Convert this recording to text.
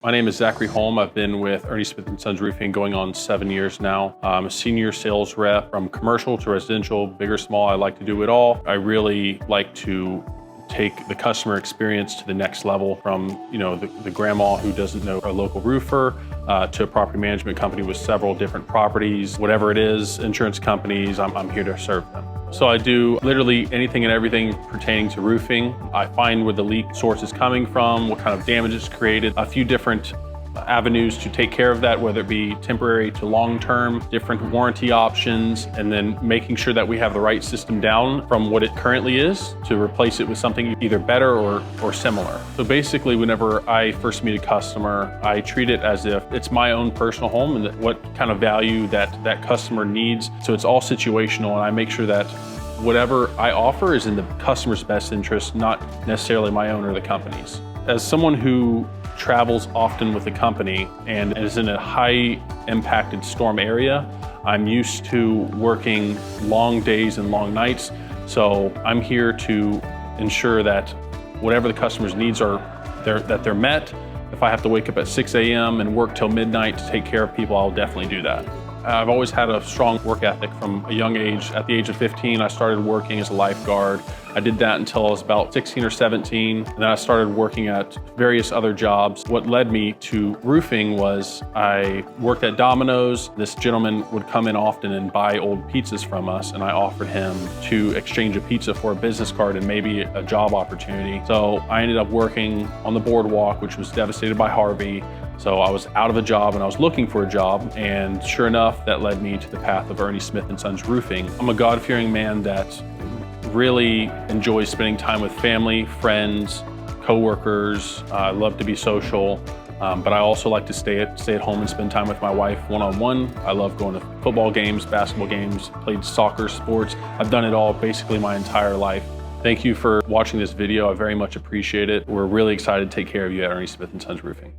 My name is Zachary Holm. I've been with Ernie Smith & Sons Roofing going on 7 years now. I'm a senior sales rep from commercial to residential, big or small. I like to do it all. I really like to take the customer experience to the next level from, the grandma who doesn't know a local roofer to a property management company with several different properties, whatever it is, insurance companies, I'm here to serve them. So I do literally anything and everything pertaining to roofing. I find where the leak source is coming from, what kind of damage it's created, a few different avenues to take care of that, whether it be temporary to long-term, different warranty options, and then making sure that we have the right system down from what it currently is to replace it with something either better or similar. So basically, whenever I first meet a customer, I treat it as if it's my own personal home and what kind of value that customer needs. So it's all situational, and I make sure that whatever I offer is in the customer's best interest, not necessarily my own or the company's. As someone who travels often with the company and is in a high impacted storm area, I'm used to working long days and long nights. So I'm here to ensure that whatever the customer's needs are, that they're met. If I have to wake up at 6 a.m. and work till midnight to take care of people, I'll definitely do that. I've always had a strong work ethic from a young age. At the age of 15, I started working as a lifeguard. I did that until I was about 16 or 17. And then I started working at various other jobs. What led me to roofing was I worked at Domino's. This gentleman would come in often and buy old pizzas from us, and I offered him to exchange a pizza for a business card and maybe a job opportunity. So I ended up working on the boardwalk, which was devastated by Harvey. So I was out of a job and I was looking for a job, and sure enough, that led me to the path of Ernie Smith & Sons Roofing. I'm a God-fearing man that really enjoys spending time with family, friends, coworkers. I love to be social, but I also like to stay at home and spend time with my wife one-on-one. I love going to football games, basketball games, played soccer, sports. I've done it all basically my entire life. Thank you for watching this video. I very much appreciate it. We're really excited to take care of you at Ernie Smith & Sons Roofing.